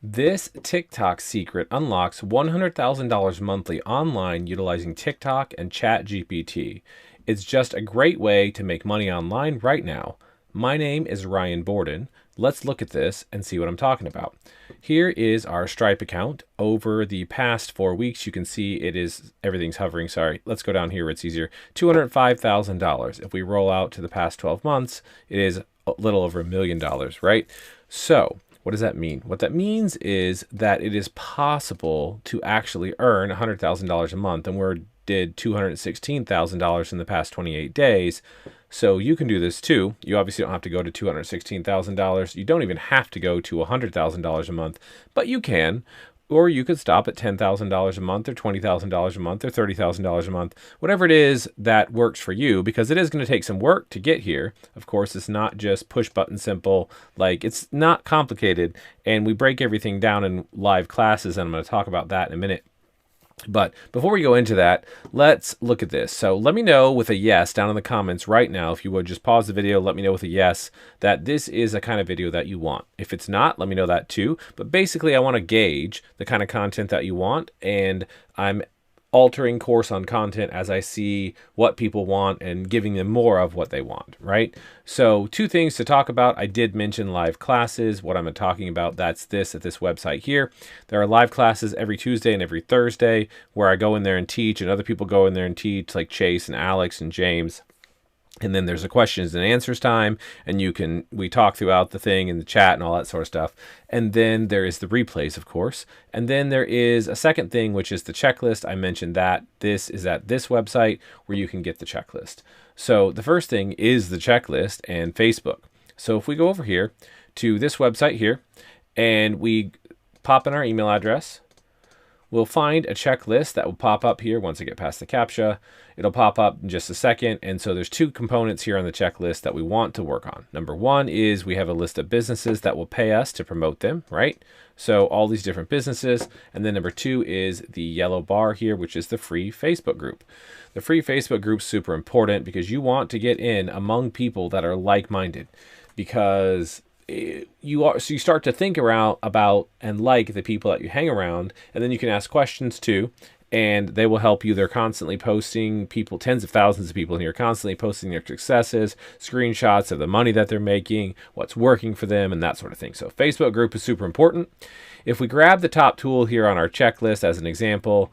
This TikTok secret unlocks $100,000 monthly online utilizing TikTok and ChatGPT. It's just a great way to make money online right now. My name is Ryan Borden. Let's look at this and see what I'm talking about. Here is our Stripe account. Over the past 4 weeks, you can see everything's hovering. Sorry, let's go down here where it's easier. $205,000. If we roll out to the past 12 months, it is a little over $1 million, right? So what does that mean? What that means is that it is possible to actually earn $100,000 a month, and we did $216,000 in the past 28 days. So you can do this too. You obviously don't have to go to $216,000. You don't even have to go to $100,000 a month, but you can. Or you could stop at $10,000 a month or $20,000 a month or $30,000 a month, whatever it is that works for you, because it is going to take some work to get here. Of course, it's not just push button simple, like it's not complicated, and we break everything down in live classes, and I'm going to talk about that in a minute. But before we go into that, let's look at this. So let me know with a yes down in the comments right now. If you would just pause the video, let me know with a yes that this is a kind of video that you want. If it's not, let me know that too. But basically, I want to gauge the kind of content that you want, and I'm altering course on content as I see what people want and giving them more of what they want, right? So 2 things to talk about. I did mention live classes. What I'm talking about, that's this at this website here. There are live classes every Tuesday and every Thursday where I go in there and teach, and other people go in there and teach, like Chase and Alex and James. And then there's a questions and answers time, and we talk throughout the thing in the chat and all that sort of stuff. And then there is the replays, of course. And then there is a second thing, which is the checklist. I mentioned that this is at this website where you can get the checklist. So the first thing is the checklist and Facebook. So if we go over here to this website here and we pop in our email address, we'll find a checklist that will pop up here once I get past the CAPTCHA. It'll pop up in just a second. And so there's 2 components here on the checklist that we want to work on. Number 1 is we have a list of businesses that will pay us to promote them, right? So all these different businesses. And then number 2 is the yellow bar here, which is the free Facebook group. The free Facebook group is super important because you want to get in among people that are like-minded, because you start to think about and like the people that you hang around, and then you can ask questions too, and they will help you. They're constantly posting, people, tens of thousands of people in here, constantly posting their successes, screenshots of the money that they're making, what's working for them, and that sort of thing. So Facebook group is super important. If we grab the top tool here on our checklist as an example,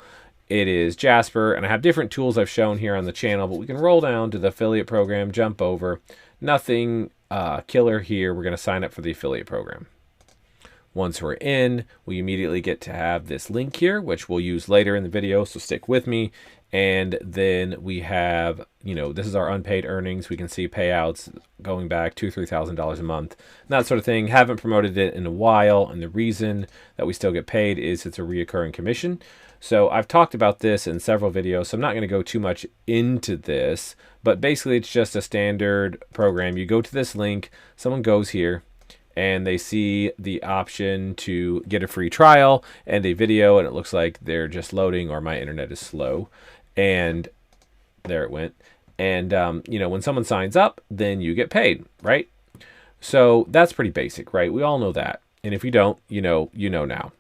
it is Jasper, and I have different tools I've shown here on the channel, but we can roll down to the affiliate program, jump over, nothing killer here. We're going to sign up for the affiliate program. Once we're in, we immediately get to have this link here, which we'll use later in the video, so stick with me. And then we have, this is our unpaid earnings. We can see payouts going back $2,000 to $3,000 a month, and that sort of thing. Haven't promoted it in a while, and the reason that we still get paid is it's a reoccurring commission. So I've talked about this in several videos, so I'm not going to go too much into this, but basically it's just a standard program. You go to this link, someone goes here, and they see the option to get a free trial and a video, and it looks like they're just loading, or my internet is slow, and there it went. And when someone signs up, then you get paid, right? So that's pretty basic, right? We all know that, and if you don't, you know now,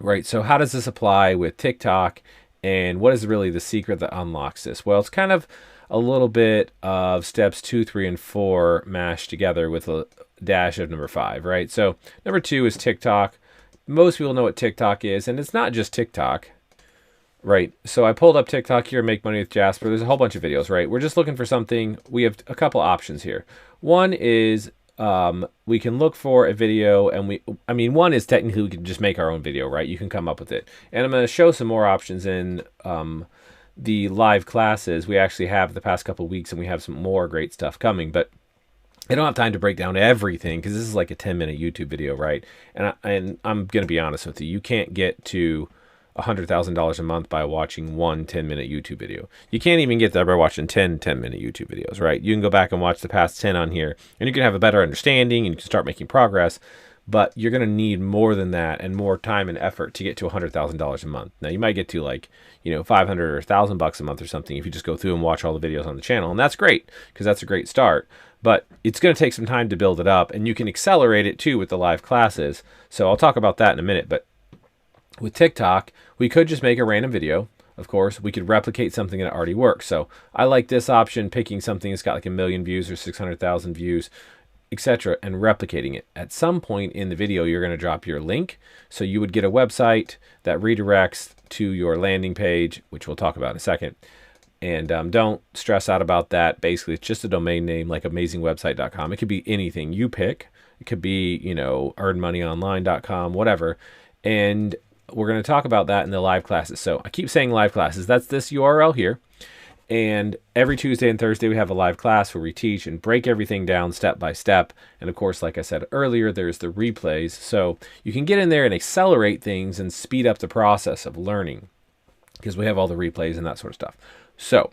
right? So how does this apply with TikTok, and what is really the secret that unlocks this? Well, it's kind of a little bit of steps 2, 3, and 4 mashed together with a dash of number 5, right? So number 2 is TikTok. Most people know what TikTok is, and it's not just TikTok, right? So I pulled up TikTok here, Make Money with Jasper. There's a whole bunch of videos, right? We're just looking for something. We have a couple options here. One is we can look for a video, and one is technically we can just make our own video, right? You can come up with it. And I'm going to show some more options in the live classes we actually have the past couple of weeks, and we have some more great stuff coming, but I don't have time to break down everything because this is like a 10-minute YouTube video, right? And I'm going to be honest with you. You can't get to $100,000 a month by watching one 10-minute YouTube video. You can't even get there by watching 10 10-minute YouTube videos, right? You can go back and watch the past 10 on here, and you can have a better understanding, and you can start making progress. But you're going to need more than that and more time and effort to get to $100,000 a month. Now, you might get to like, $500 or $1,000 a month or something if you just go through and watch all the videos on the channel. And that's great because that's a great start. but it's going to take some time to build it up, and you can accelerate it too with the live classes. So I'll talk about that in a minute. But with TikTok, we could just make a random video. Of course, we could replicate something that already works. So I like this option, picking something that's got like 1 million views or 600,000 views, etc., and replicating it. At some point in the video, you're going to drop your link. So you would get a website that redirects to your landing page, which we'll talk about in a second. And don't stress out about that. Basically, it's just a domain name like amazingwebsite.com. It could be anything you pick. It could be, earnmoneyonline.com, whatever. And we're going to talk about that in the live classes. So I keep saying live classes. That's this URL here. And every Tuesday and Thursday, we have a live class where we teach and break everything down step by step. And of course, like I said earlier, there's the replays. So you can get in there and accelerate things and speed up the process of learning because we have all the replays and that sort of stuff. So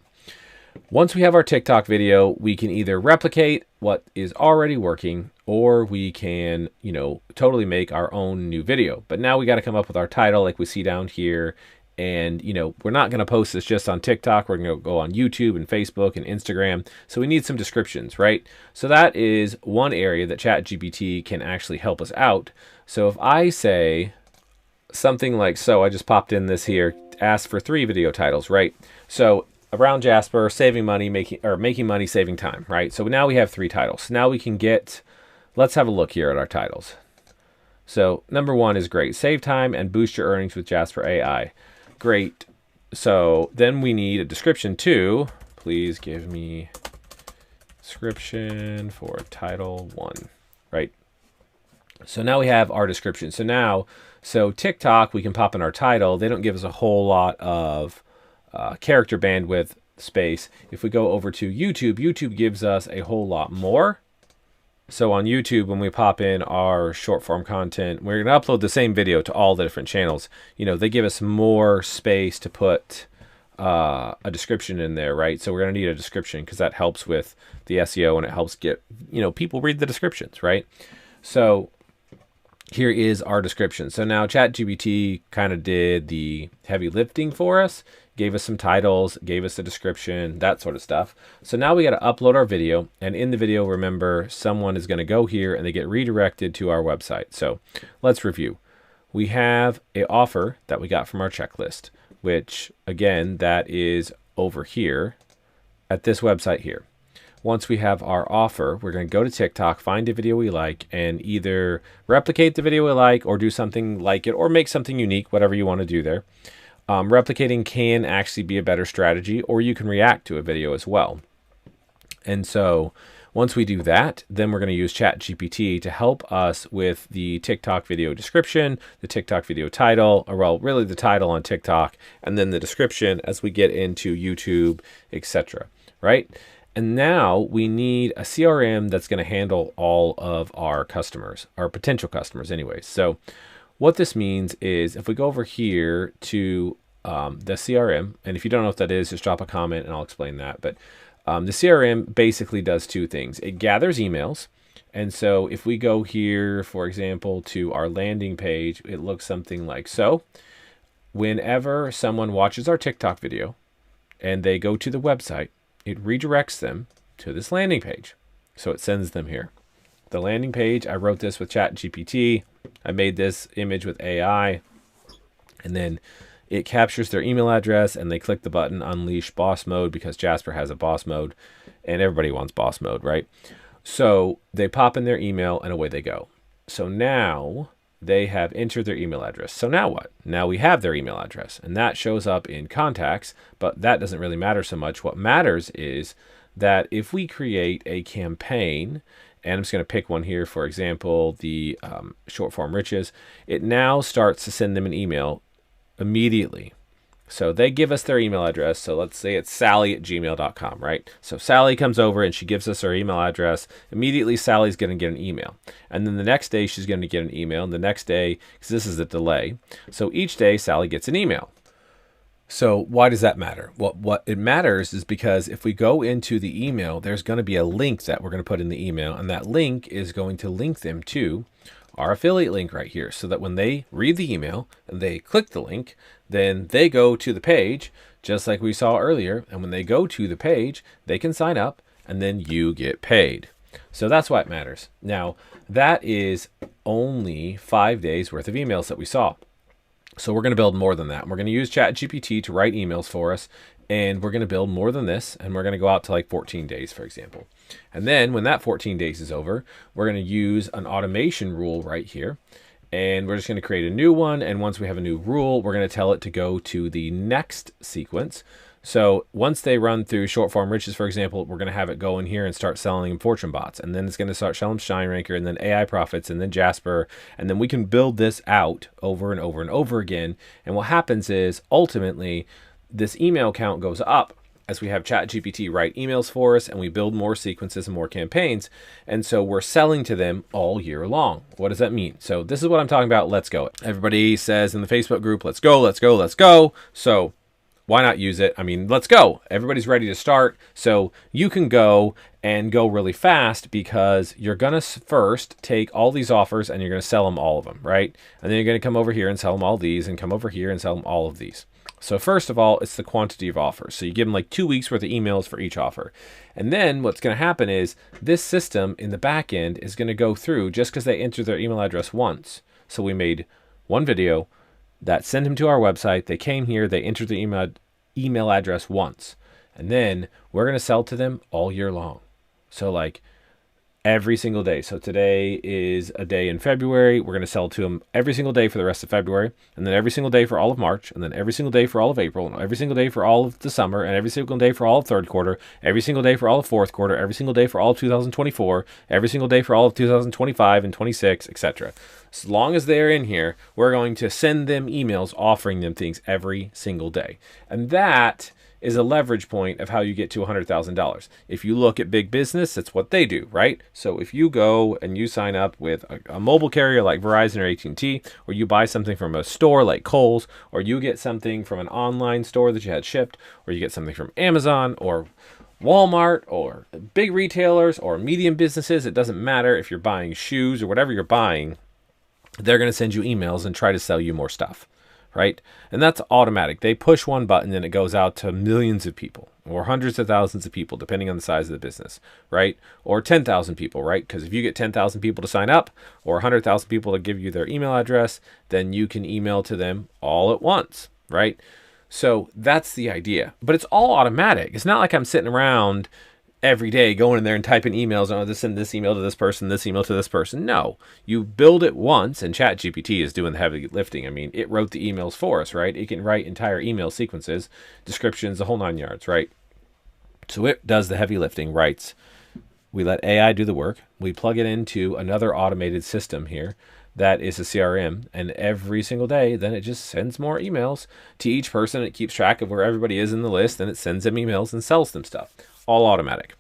once we have our TikTok video, we can either replicate what is already working, or we can, totally make our own new video. But now we got to come up with our title like we see down here. And, we're not going to post this just on TikTok. We're going to go on YouTube and Facebook and Instagram. So we need some descriptions, right? So that is one area that ChatGPT can actually help us out. So if I say something like, I just popped in this here, ask for 3 video titles, right? So around Jasper, saving money, making money, saving time, right? So now we have 3 titles. Now we can let's have a look here at our titles. So number 1 is great. Save time and boost your earnings with Jasper AI. Great. So then we need a description too. Please give me description for title 1, right? So now we have our description. So TikTok, we can pop in our title. They don't give us a whole lot of character bandwidth space. If we go over to YouTube, YouTube gives us a whole lot more. So on YouTube, when we pop in our short form content, we're going to upload the same video to all the different channels. They give us more space to put a description in there, right? So we're going to need a description because that helps with the SEO and it helps get, people read the descriptions, right? So here is our description. So now ChatGPT kind of did the heavy lifting for us, gave us some titles, gave us a description, that sort of stuff. So now we got to upload our video. And in the video, remember, someone is going to go here and they get redirected to our website. So let's review. We have an offer that we got from our checklist, which again, that is over here at this website here. Once we have our offer, we're going to go to TikTok, find a video we like, and either replicate the video we like or do something like it or make something unique, whatever you want to do there. Replicating can actually be a better strategy, or you can react to a video as well. And so once we do that, then we're going to use ChatGPT to help us with the TikTok video description, the TikTok video title, or well, really the title on TikTok, and then the description as we get into YouTube, etc. Right? And now we need a CRM that's going to handle all of our customers, our potential customers anyways. So what this means is if we go over here to the CRM, and if you don't know what that is, just drop a comment and I'll explain that. But the CRM basically does 2 things. It gathers emails. And so if we go here, for example, to our landing page, it looks something like so. Whenever someone watches our TikTok video and they go to the website, it redirects them to this landing page. So it sends them here. The landing page, I wrote this with ChatGPT. I made this image with AI. And then it captures their email address and they click the button Unleash Boss Mode because Jasper has a boss mode and everybody wants boss mode, right? So they pop in their email and away they go. So now they have entered their email address. So now what? Now we have their email address and that shows up in contacts, but that doesn't really matter so much. What matters is that if we create a campaign, and I'm just going to pick one here, for example, the short form riches, it now starts to send them an email immediately. So they give us their email address. So let's say it's sally@gmail.com, right? So Sally comes over and she gives us her email address. Immediately, Sally's going to get an email. And then the next day, she's going to get an email. And the next day, because this is a delay. So each day, Sally gets an email. So why does that matter? Well, what it matters is because if we go into the email, there's going to be a link that we're going to put in the email. And that link is going to link them to our affiliate link right here, so that when they read the email and they click the link, then they go to the page just like we saw earlier. And when they go to the page, they can sign up and then you get paid. So that's why it matters. Now, that is only 5 days worth of emails that we saw. So we're going to build more than that. We're going to use ChatGPT to write emails for us, and we're going to build more than this, and we're going to go out to like 14 days, for example. And then when that 14 days is over, we're going to use an automation rule right here, and we're just going to create a new one. And once we have a new rule, we're going to tell it to go to the next sequence. So once they run through short form riches, for example, we're going to have it go in here and start selling fortune bots. And then it's going to start selling Shine Ranker, and then AI Profits, and then Jasper. And then we can build this out over and over and over again. And what happens is ultimately this email count goes up as we have ChatGPT write emails for us, and we build more sequences and more campaigns. And so we're selling to them all year long. What does that mean? So this is what I'm talking about. Let's go. Everybody says in the Facebook group, let's go, let's go, let's go. So why not use it? I mean, let's go. Everybody's ready to start. So you can go and go really fast because you're going to first take all these offers and you're going to sell them, all of them, right? And then you're going to come over here and sell them all these, and come over here and sell them all of these. So first of all, it's the quantity of offers. So you give them like 2 weeks worth of emails for each offer. And then what's going to happen is this system in the back end is going to go through just because they enter their email address once. So we made one video that sent them to our website. They came here, they entered the email address once, and then we're going to sell to them all year long. So like every single day. So today is a day in February. We're going to sell to them every single day for the rest of February, and then every single day for all of March, and then every single day for all of April, and every single day for all of the summer, and every single day for all of third quarter, every single day for all of fourth quarter, every single day for all of 2024, every single day for all of 2025 and 26, etc. As long as they're in here, we're going to send them emails offering them things every single day. And that is a leverage point of how you get to $100,000. If you look at big business, that's what they do, right? So if you go and you sign up with a mobile carrier like Verizon or AT&T, or you buy something from a store like Kohl's, or you get something from an online store that you had shipped, or you get something from Amazon or Walmart or big retailers or medium businesses, it doesn't matter if you're buying shoes or whatever you're buying, they're going to send you emails and try to sell you more stuff. Right? And that's automatic. They push one button and it goes out to millions of people, or hundreds of thousands of people, depending on the size of the business, right? Or 10,000 people, right? Because if you get 10,000 people to sign up, or 100,000 people to give you their email address, then you can email to them all at once, right? So that's the idea. But it's all automatic. It's not like I'm sitting around every day going in there and typing emails, oh, send this email to this person, this email to this person. No, you build it once, and ChatGPT is doing the heavy lifting. I mean, it wrote the emails for us, right? It can write entire email sequences, descriptions, the whole 9 yards, right? So it does the heavy lifting, writes. We let AI do the work. We plug it into another automated system here that is a CRM, and every single day, then it just sends more emails to each person. It keeps track of where everybody is in the list, and it sends them emails and sells them stuff. All automatic.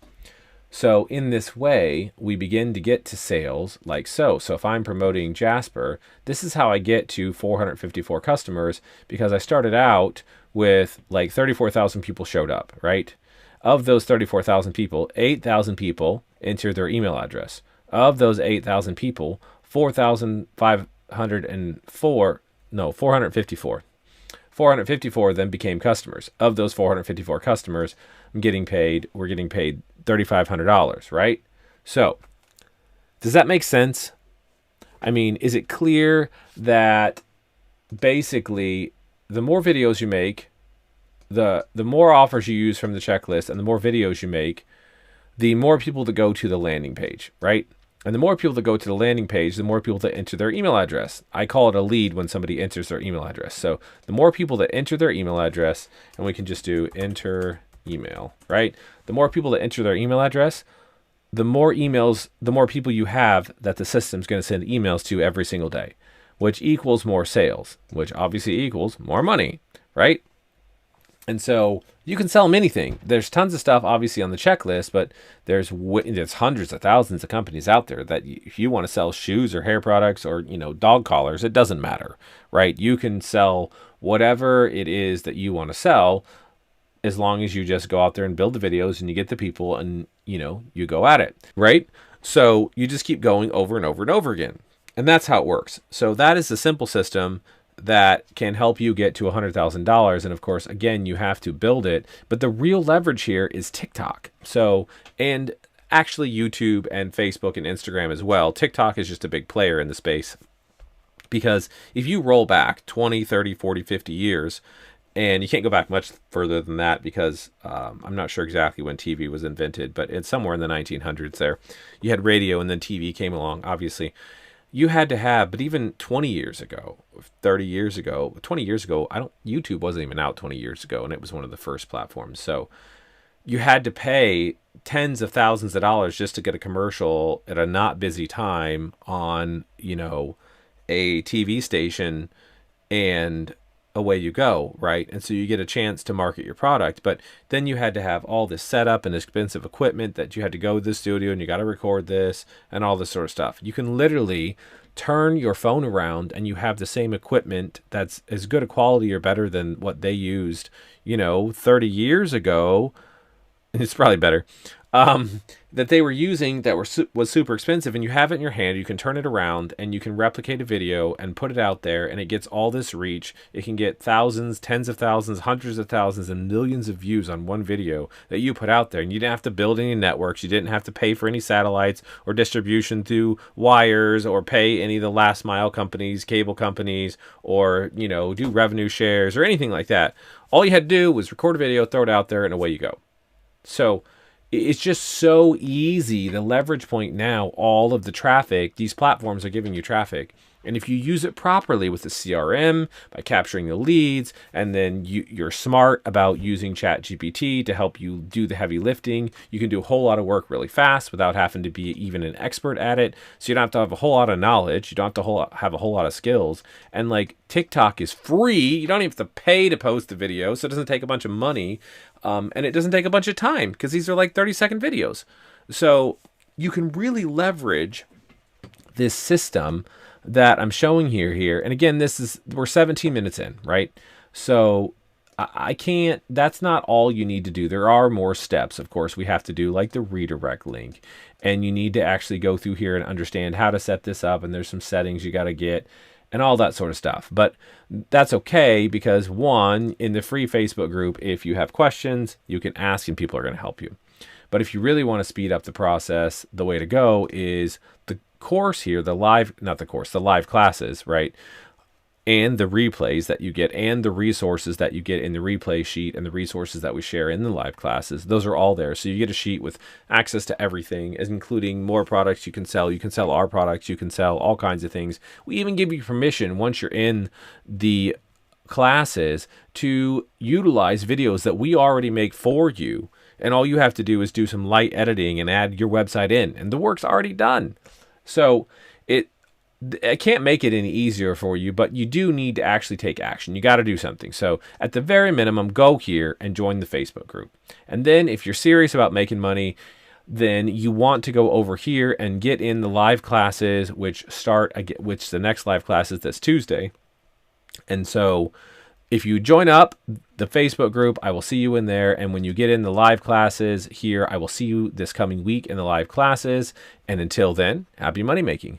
So in this way, we begin to get to sales like so. So if I'm promoting Jasper, this is how I get to 454 customers, because I started out with like 34,000 people showed up, right? Of those 34,000 people, 8,000 people entered their email address. Of those 8,000 people, 454 then became customers. Of those 454 customers, we're getting paid $3,500, right? So, does that make sense? I mean, is it clear that basically the more videos you make, the more offers you use from the checklist, and the more videos you make, the more people that go to the landing page, right? And the more people that go to the landing page, the more people that enter their email address. I call it a lead when somebody enters their email address. So the more people that enter their email address, and we can just do enter email, right? The more people that enter their email address, the more emails, the more people you have that the system's going to send emails to every single day, which equals more sales, which obviously equals more money, right? And so you can sell them anything. There's tons of stuff obviously on the checklist, but there's hundreds of thousands of companies out there that if you want to sell shoes or hair products or, dog collars, it doesn't matter, right? You can sell whatever it is that you want to sell, as long as you just go out there and build the videos and you get the people and, you go at it, right? So you just keep going over and over and over again. And that's how it works. So that is the simple system that can help you get to $100,000. And of course, again, you have to build it. But the real leverage here is TikTok. So, and actually YouTube and Facebook and Instagram as well. TikTok is just a big player in the space, because if you roll back 20, 30, 40, 50 years, and you can't go back much further than that, because I'm not sure exactly when TV was invented, but it's somewhere in the 1900s there. You had radio, and then TV came along, obviously. You had to have, but even 20 years ago, 30 years ago, 20 years ago, YouTube wasn't even out 20 years ago, and it was one of the first platforms. So you had to pay tens of thousands of dollars just to get a commercial at a not busy time on, a TV station, and away you go, right? And so you get a chance to market your product, but then you had to have all this setup and expensive equipment that you had to go to the studio, and you got to record this and all this sort of stuff. You can literally turn your phone around and you have the same equipment that's as good a quality or better than what they used, 30 years ago. It's probably better. That they were using that was super expensive, and you have it in your hand. You can turn it around and you can replicate a video and put it out there, and it gets all this reach. It can get thousands, tens of thousands, hundreds of thousands, and millions of views on one video that you put out there. And you didn't have to build any networks. You didn't have to pay for any satellites or distribution through wires, or pay any of the last mile companies, cable companies, or do revenue shares or anything like that. All you had to do was record a video, throw it out there, and away you go. So it's just so easy. The leverage point now, all of the traffic, these platforms are giving you traffic. And if you use it properly with the CRM, by capturing the leads, and then you're smart about using ChatGPT to help you do the heavy lifting, you can do a whole lot of work really fast without having to be even an expert at it. So you don't have to have a whole lot of knowledge. You don't have to have a whole lot of skills. And like TikTok is free. You don't even have to pay to post the video. So it doesn't take a bunch of money. And it doesn't take a bunch of time, because these are like 30-second videos. So you can really leverage this system that I'm showing here. And again, we're 17 minutes in, right? So I can't, that's not all you need to do. There are more steps, of course, we have to do, like the redirect link. And you need to actually go through here and understand how to set this up. And there's some settings you got to get and all that sort of stuff. But that's okay, because one, in the free Facebook group, if you have questions, you can ask and people are going to help you. But if you really want to speed up the process, the way to go is the course here, the live classes, right? And the replays that you get, and the resources that you get in the replay sheet, and the resources that we share in the live classes. Those are all there. So you get a sheet with access to everything, including more products you can sell. You can sell our products. You can sell all kinds of things. We even give you permission, once you're in the classes, to utilize videos that we already make for you. And all you have to do is do some light editing and add your website in, and the work's already done. So I can't make it any easier for you, but you do need to actually take action. You got to do something. So at the very minimum, go here and join the Facebook group. And then if you're serious about making money, then you want to go over here and get in the live classes, which the next live class is this Tuesday. And so if you join up the Facebook group, I will see you in there. And when you get in the live classes here, I will see you this coming week in the live classes. And until then, happy money making.